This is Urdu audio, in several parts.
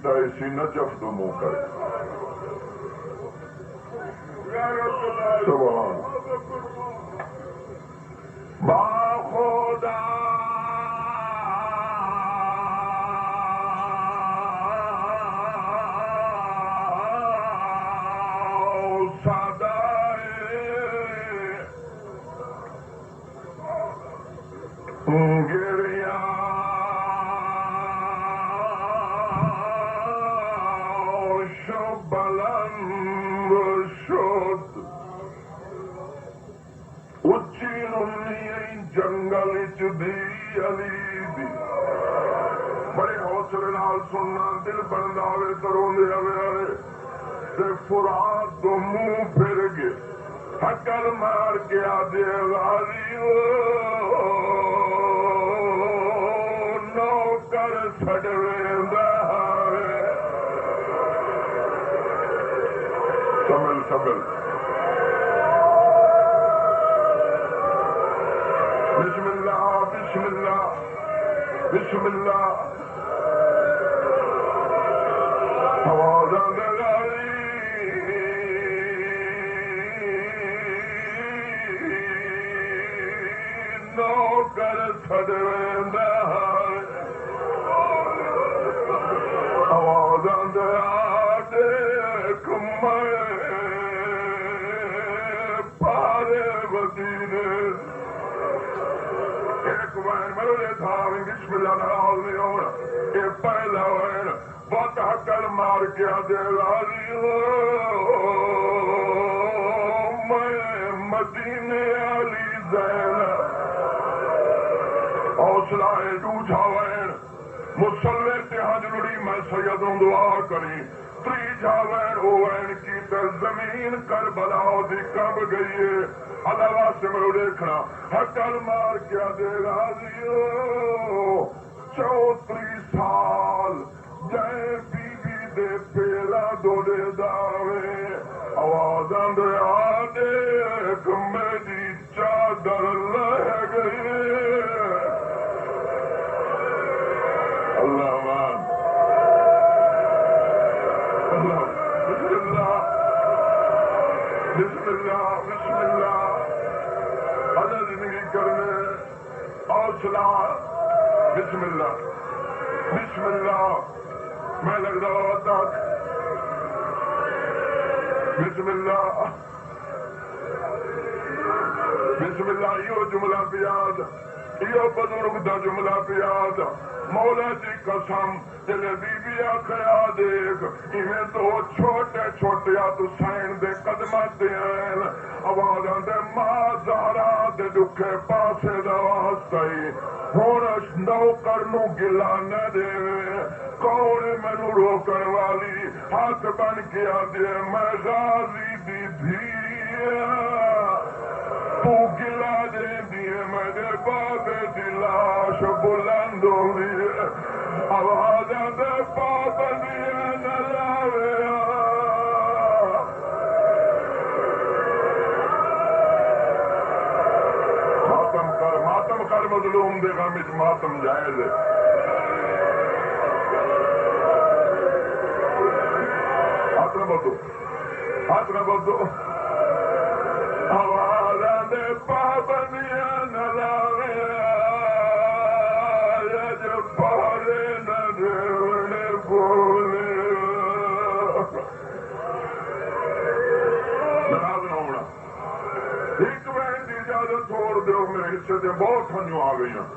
کیتا اسی نجف تو منہ کر سبحان با خدا بڑے حوصلے نال سننا دل بندا وے تروندے ہوئے فرات تو منہ پھر گئے حکل مار کے آدھے غازی نوکر چھڈ ویندا سمل سمل بسم اللہ بسم اللہ بسم اللہ نوکر چھڈ ویندا آواز آندا دیکھ میں پارے مدینے ایک وین میرے تھا بسم اللہ ناراض نہیں ہونا یہ پہلا وین بہت حکل مار کے دے غازی میں مدینے علی زینب حوصلہ دوجا وین مسلے تے حجرڑی میں سیدوں دعا کری تیجا وین او وین کی تے زمین کربلا دی کب گئی ہے اللہ واسطے میں دیکھنا حکل مار کیا دے غازی 34 سال جائے بی بی دے پیلا دو دے داوے آواز اندر دیکھ میری چادر لہ گئی اللہ مان اللہ بسم اللہ بسم اللہ بسم اللہ اللہ زندگی کرنے حوصلہ بسم اللہ بسم اللہ میں لگ رہا تک بسم اللہ بسم اللہ یہ جملہ پیاد یہ بزرگ دا جملہ پیاد مولا جی قسم جلے بی بی آخیا دیکھ ایویں تو چھوٹے چھوٹے تو سائن دے قدمت دے ہیں آوازاں دے ماں زہرا دے دکھے پاسے دا واسطہ ہونش نوکر نو گلا نہ دے کون مینو روکن والی ہاتھ بن کے آدھے میں غازی دی دھیا تو گلا دے دیے میرے بابے دی لاش بلند ہوئی آوازاں دے پابندیاں نہ لاوے ماتم کر مظلوم دے غم وچ ماتم جائز ہے ہاتھ نہ بدو آوازاں دے پابندیاں نہ لاوے جو پارے نہ دیونے بولے ناراض نہ ہونا ایک بہن کی اجازت چھوڑ دو میرے حصے سے بہت ہنجو آ گئی ہیں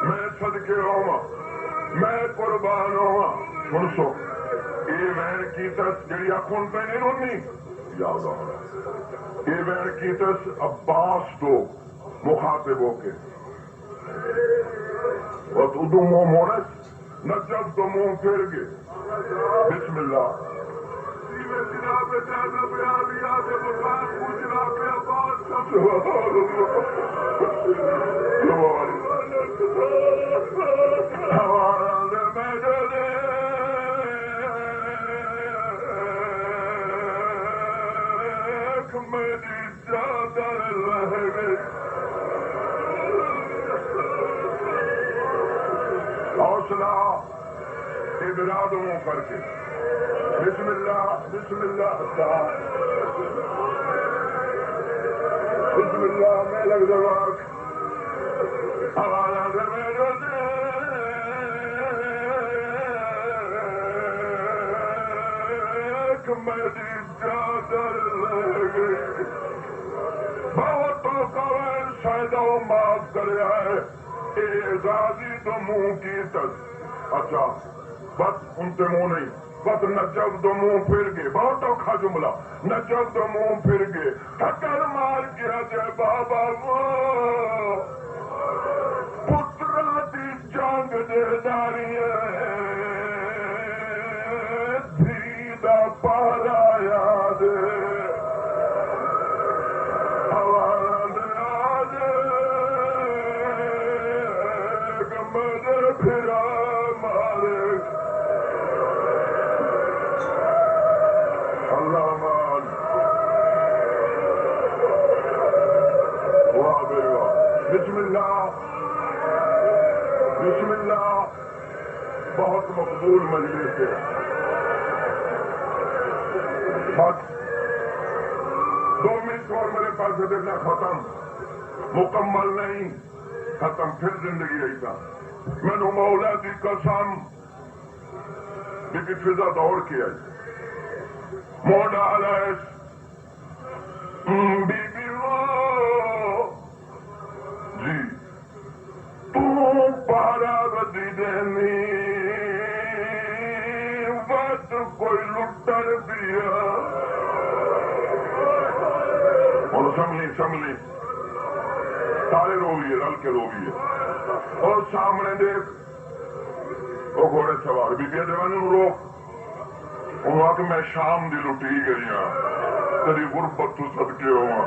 میں صدقے ہوا میں قربان ہوا سن سو یہ بہن کی تس جڑی اکھون پہ نہیں رونی یاد آنا یہ بہن کی تس عباس تو مخاطب ہو کے اور ادو منہ مونس نجف تو منہ پھر گئے بسم اللہ حوصلہ گرا دو کر کے بسم اللہ بسم اللہ بسم اللہ میں لگ جواک حوالہ سے میں جو دیکھ میری چادر لگی بہت قوین شاید وہ معاف کرے آئے اعزازی تو منہ کی تک اچھا بس ان سے منہ نہیں بس نجب تو منہ پھر گئے بہت اوکھا جملہ نجب تو منہ پھر گئے ٹھکر مار کیا جائے بابا وہ پترا دی جنگ دے داری دھیدہ پارا یاد آواز آج گمد پھرا مارے اللہ مان واہ بے واہ بسم اللہ بسم اللہ بہت مقبول مجلس ہے بس 2 منٹ اور میرے پاس سے دیکھنا ختم مکمل نہیں ختم پھر زندگی رہی تھا میں نے مولا دی قسم بی بی فضا دور کیا مولا علیہ بی بی وہ جی تو پارا ردی دینی وقت کوئی لٹر دیا اور سملی سارے رویے رل کے رویے اور سامنے دیکھ وہ گھوڑے سوار بی بی دیوانے روک انہوں کہ میں شام دی لٹی گئی ہوں تیری غربت تو صدقے ہوا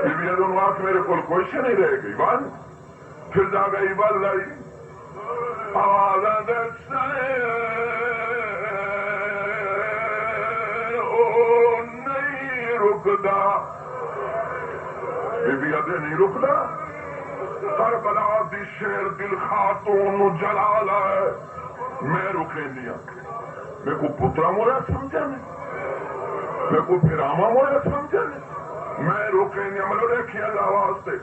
بی بی انہوں کہ میرے کول کوئی سے نہیں رہ گئی بان پھر جا گئی بلائی آوازہ دے سائے او نہیں رکدا بی بی ادھے نہیں رکدا کربلا دی شیر دل خاتون جلال ہے میں رکھیں دیا میں کو پترا مورا سمجھا نہیں میں کو پھراما مورا سمجھا نہیں میں رکھیں دیا میں دیکھیں اللہ واسطے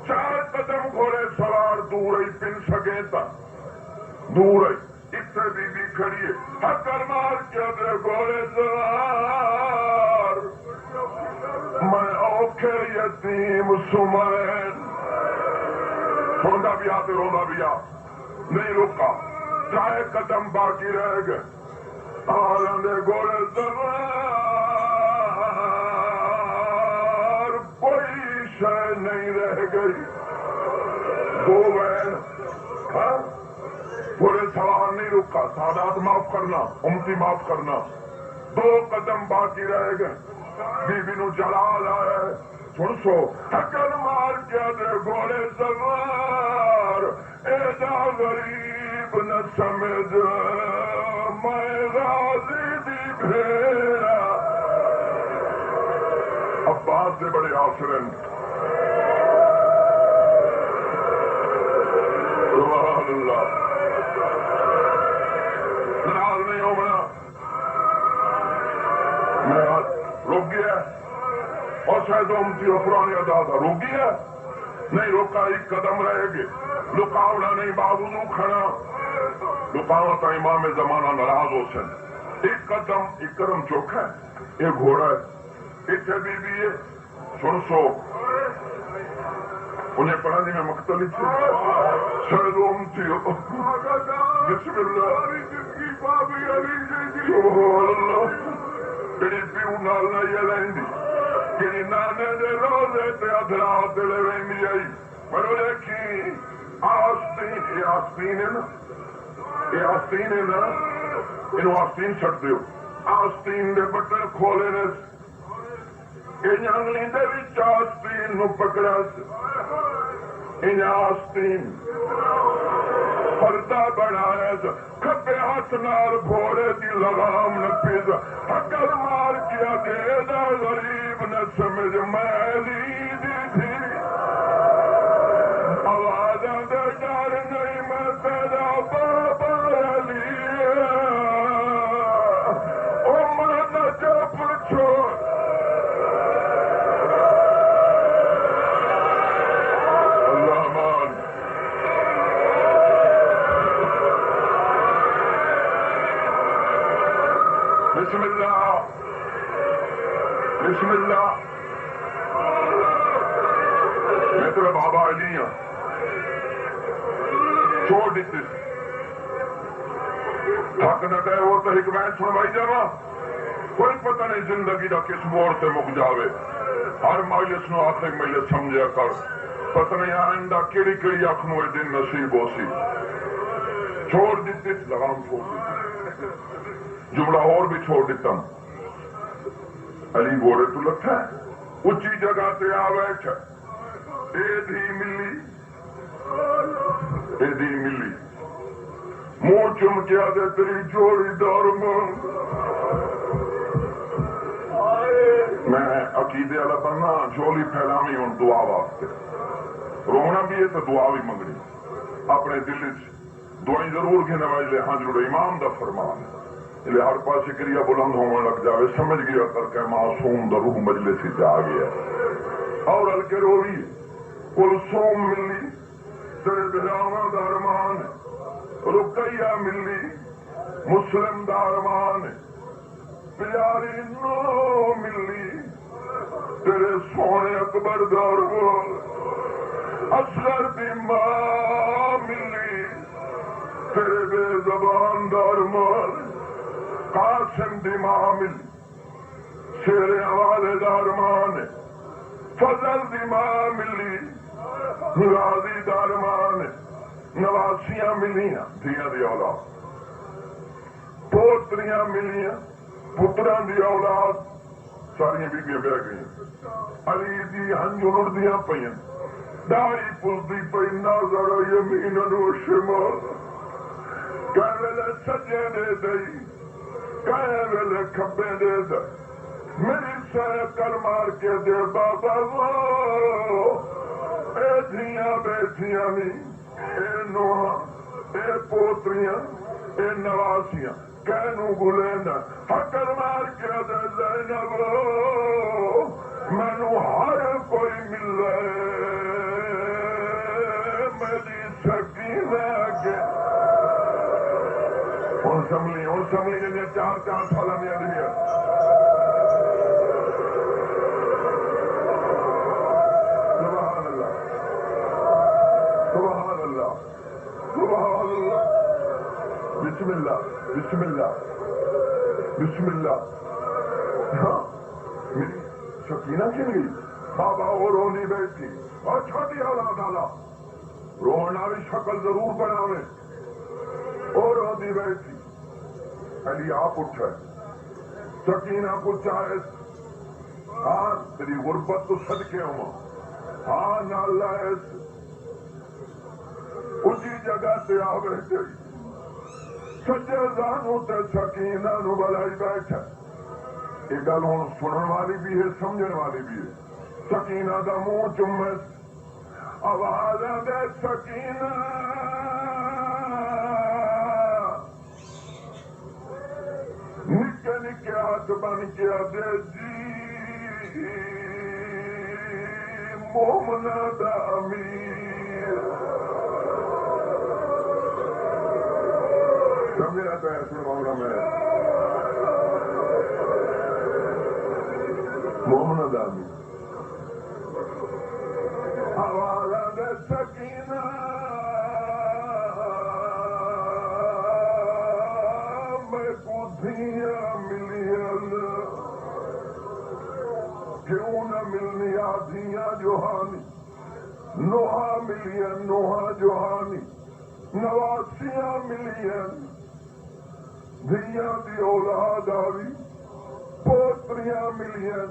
4 قدم گھوڑے سوار دور ہی پن سکے تا دور ہی اتنے بی بی کھڑی ہے حکر مار کیا دے گھوڑے سوار میں اوکھے یتیم سمین سوندا بھی آتے روندا بھی آ نہیں رکا 4 قدم باقی رہ گئے آلندے گھوڑے سوار کوئی شے نہیں رہ گئی 2 بہن گھوڑے سوار نہیں رکا سادات معاف کرنا امتی معاف کرنا 2 قدم باقی رہ گئے بی بی نو جلال آئے سن سو حکر مار کیا دے گھوڑے سوار ایجا غریب نہ سمجھ میں غازی دی بھیڑا عباس سے بڑے آسرن سبحان اللہ ناراض نہیں ہو بنا میں رک گیا اور شاید امتی اور پرانی ادا تھا رک گیا نہیں روکا 1 قدم رہے گے لکاوڑا نہیں باوضو کھڑا لکاوڑا تا امام زمانہ ناراض ہو سن 1 قدم 1 قدم چوکھا ہے یہ گھوڑا ہے اتنے بی بی ہے سن سو انہیں پڑھانے میں مختلف تھے شاید امتی بسم اللہ سبحان اللہ تیری پیو نال نہیں لیندی تیری نانے دے روزے تے ادھرات لے ویندی آئی میں دیکھی آستین یہ آستین ہے نا یہ آستین ہے نا انہوں آستین چھٹ دیو آستین دے بٹن کھولے نے ان انگلی دے وچ آستین نو پکڑا ان آستین پردہ بنایا کھبے ہاتھ نال گھوڑے دی لگام نہ پیز حکر مار کیا دے دا غریب نہ سمجھ میلی دی تھی آوازاں دے ڈر نہیں میں پیدا بابا علی بسم اللہ بسم اللہ. میں تیرا بابا علی ہوں. چھوڑ دیتے تھک نہ گئے وہ تو حکمت سنوائی جاوا. کوئی پتہ نہیں زندگی کا کس موڑ سے مک جاوے. ہر مجلس نو آخری مجلس سمجھا کر. پتہ نہیں آئندہ کیڑی کیڑی اکھ نو دن نصیب ہو سی. چھوڑ دیتی لگام چھوڑ دیتی. جملہ اور بھی چھوڑ دیتا ہوں. علی گھوڑے تو لکھا ہے اچھی جگہ تے آ بیٹھا. اے دھی ملی اے دھی ملی منہ چمکیا دے تیری جوڑی دار مانگ. میں عقیدے والا بننا جھولی پھیلانی ہوں دعا واسطے. رونا بھی ہے تو دعا بھی منگنی. اپنے دل دعائیں ضرور گھنے واجلے. ہاں ضرور امام دا فرمان ہے ہر پاس کریا بلند ہونے لگ جاوے. سمجھ گیا کر کے معصوم دا روح مجلس سے جا گیا. اور ہلکے روی کلثوم ملی تیرے دلاواں دا ارمان. رقیہ ملی مسلم دا ارمان. پیاری نو ملی تیرے سونے اکبر دا ارمان. اصغر دی ماں ملی تیرے بے زبان دا ارمان. قاسم دی ماں ملی شیر حوالے دا ارمان. فضل دی ماں ملی راضی دا ارمان. نواسیاں ملیاں دیا دی اولاد. پوتریاں ملیاں پتراں دی اولاد. ساری بیبیاں بہ گئی. علی دی ہنجو اڑدیاں پئیاں. داڑھی پلدی پئی نظر یمین و شمال. کہے ویلے سجے دے دئی کہے ویلے کھبے دے دئی. میری سر کر مار کے دے بابا وہ اے دھیاں بیٹھیاں نہیں اے نوہاں اے پوتریاں اے نواسیاں کہنو بھولے نہ. کر مار کے دے زینب مینو ہر کوئی ملے میری سکینہ کے. ان سملی نے 4 سالہ میں دیا. سبحان اللہ سبحان اللہ سبحان اللہ. بسم اللہ بسم اللہ بسم اللہ. ہاں میری سکینہ چل گئی. بابا اور رونی بیٹھی اور چھوٹی اولاد والا رونا بھی شکل ضرور بناوے. اور رونی بیٹھی. علی آپ اٹھے سکینہ کو چاہے ہاں تیری غربت تو صدقے ہوں. ہاں نہ اللہ اسی جگہ سے آ بیٹھے. سجے زانو تے سکینہ نو بلائی بیٹھا. یہ گل ہوں سنن والی بھی ہے سمجھن والی بھی ہے. سکینہ دا منہ چومے آواز دے سکینہ نکے نکے ہاتھ بن کے دے جی مومنا دا امیر. سمجھا تو ایسے معاملہ میں مومنا دا امیر. آواز دے سکینہ میں کودھیاں ملیاں کیوں نہ ملنی آدھیاں جوہانی. نوحہ ملیاں نوحہ جوہانی. نواسیاں ملیاں دھیاں دی اولاد آوی. پوتریاں ملیاں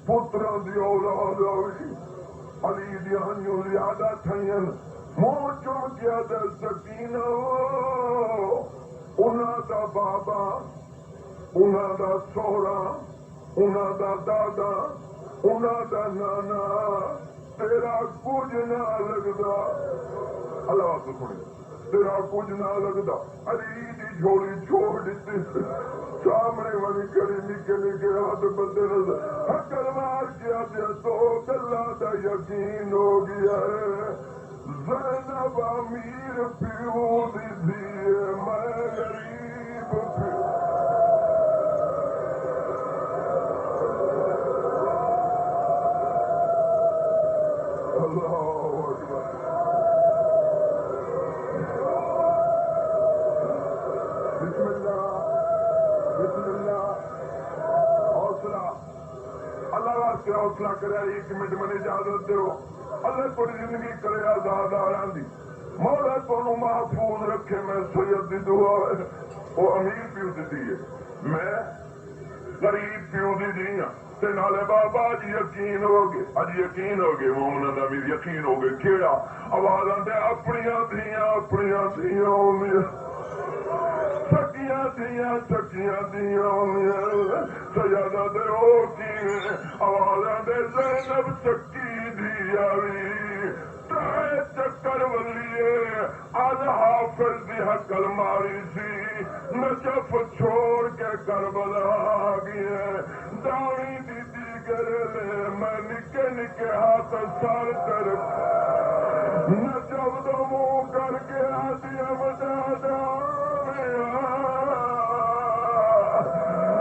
پتراں دی اولاد آوی. علی دی ہنجو زیادہ تھیاں. منہ چمکیا دے سکینہ انہاں دا بابا انہاں دا سوہرا انہاں دا دادا انہاں دا نانا تیرا کچھ نہ لگدا. اللہ تو سنے تیرا کچھ نہ لگدا. علی دی جھولی چھوڑ دیتی. سامنے والی کڑی نکے نکے ہاتھ بندے نظر. حکر مار کیا دیا تو گلا دا یقین ہو گیا ہے. زینب امیر پیو دی میں غریب پیو. واسطے حوصلہ کرے 1 منٹ میں اجازت دو اللہ تھوڑی زندگی کرے آزاد آرام دی مولا تمہیں محفوظ رکھے میں سید دی دعا ہے وہ امیر پیو دی ہے میں غریب پیو دی ہاں تے نالے بابا اج یقین ہو گئے مومنا دا امیر یقین ہو گئے کیڑا آواز آتے اپنیاں دھیاں سکیاں دھیاں سیادہ دے ہو کی آواز آتے زینب سکی دی آوی چکر ولیے آج حافظ دی حقل ماری سی نجف چھوڑ کے کربلا آ گئی داڑی دی گرے میں نکے نکے ہاتھ سار کر نجف دو منہ کر کے آدیا بجا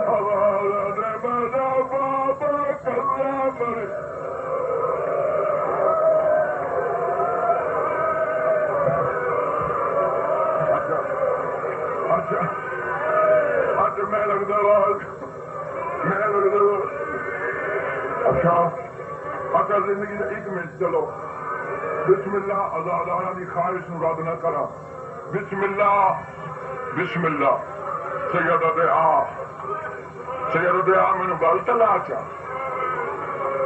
آواز دے بجا بابا کلا بڑے میں لگتا اچھا زندگی کا 1 منٹ چلو بسم اللہ آزادانہ کی خواہش نو رد نہ کرا بسم اللہ سید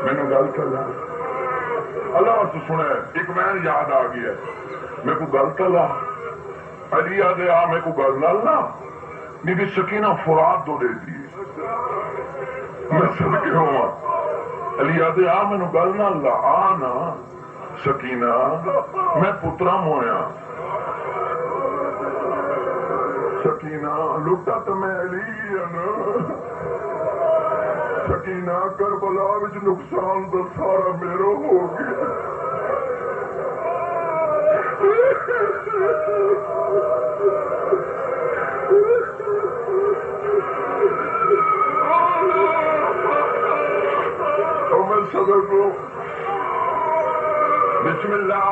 مینو گل چلا اللہ سے سنے ایک میں یاد آ گئی ہے میرے کو گل چلا علی دے آ میرے کو گل نہ بی بی سکینہ فرات دو دے دی میں صدقے ہوا علی دے آ مینو گل نہ اللہ آنا سکینہ میں پترا مویا سکینہ لٹا تو میں علی سکینہ کربلا وچ نقصان تو سارا میرا ہو گیا صدر کو بسم اللہ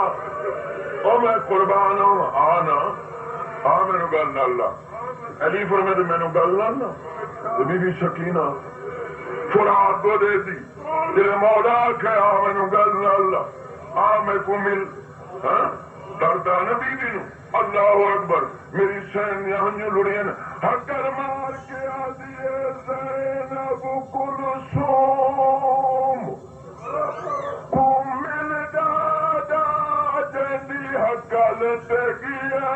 او میں قربان ہوں آنا آ مینو گل نہ اللہ علی فرمے تو مینو گل نہ بی بی سکینہ فرات دو دے دی تیرے مولا کہ آ مینو گل نہ اللہ آ میں کو مل دردا نبی بی نو اللہ اکبر میری سین یہاں لڑین ہکر مار کے آ دیے زینب کلثوم کو مل دادا جندی حقل تے گیا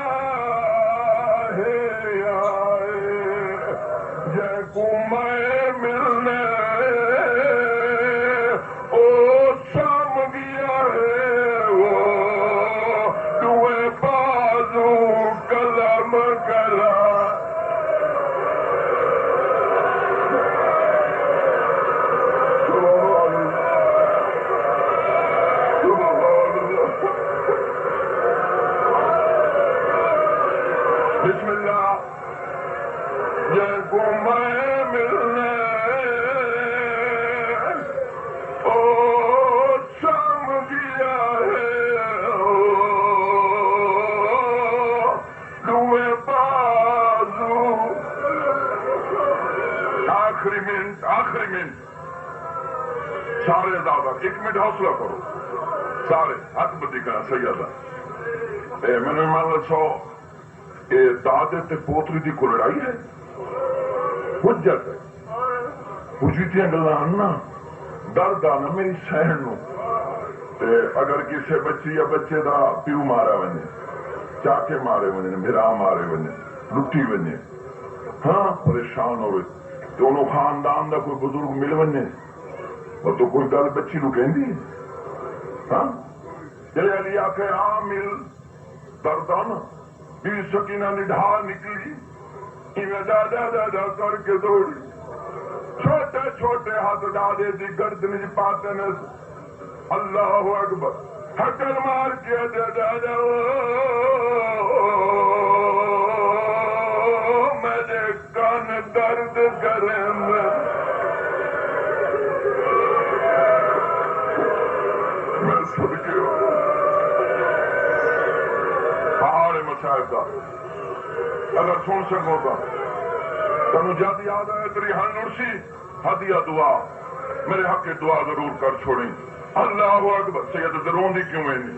ہے آئے جے کو میں ملنے او سام گیا ہے وہ دوے بازو کلم کلا بسم اللہ جے کو میں ملنے او سام گیا ہے دوے بازو آخری منٹ سارے دادا 1 منٹ حوصلہ کرو سارے ہاتھ بدی کرنا سیدہ میں نے مان لو دادے تے پوتری دی کو لڑائی ہے حجت ہے پوچھیتیاں گلاں درد آنا میری سہن نو اگر کسی بچی یا بچے دا پیو مارا ونے چاچے مارے ونے میرا مارے ونے لٹی ونے ہاں پریشان ہوئے تو انہوں خاندان دا کوئی بزرگ مل ونے اور تو کوئی گل بچی نو کہندی ہاں جلے علی آکھے مل درد آنا بی سکینہ نڈھا نکلی دا کر کے دوڑی چھوٹے چھوٹے ہاتھ ڈالے دی گردن پاتے نے اللہ اکبر حکل مار کے میرے کان درد کریں میں صدقے پہاڑ مصائب کا اگر سن سکو تو تنو جد یاد ہے تیری ہن نرسی ہدیہ دعا میرے حق کی دعا ضرور کر چھوڑیں. اللہ اکبر. سید ضرور دی کیوں ہے نہیں؟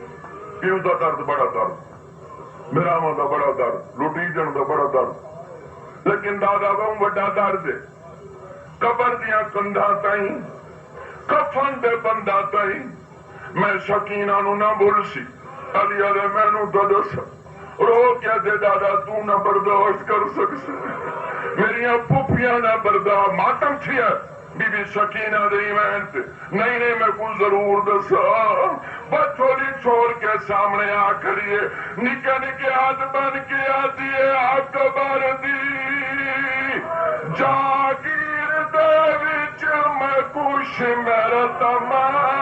پیو دا درد بڑا درد، مراواں دا بڑا درد، لٹیجن دا بڑا درد، لیکن دادا بہوں بڑا درد ہے. قبر دیاں کندھاں تائیں، کفن دے بندہ تائیں میں سکینہ نو نہ بھول سی. علی علیہ میں نو تو دس رو کیا دے دادا تو نہ برداشت کر سکس. میریاں پھوپھیاں نہ برداشت ماتم تھی ہے بی بی سکینہ دے ایمان تے. نہیں میں کو ضرور دسا بچولی چھوڑ کے سامنے آ کریے نکے نکے ہاتھ بن کے آتی ہے اکبر دی جاگیر دے وچ میں کچھ میرا تمام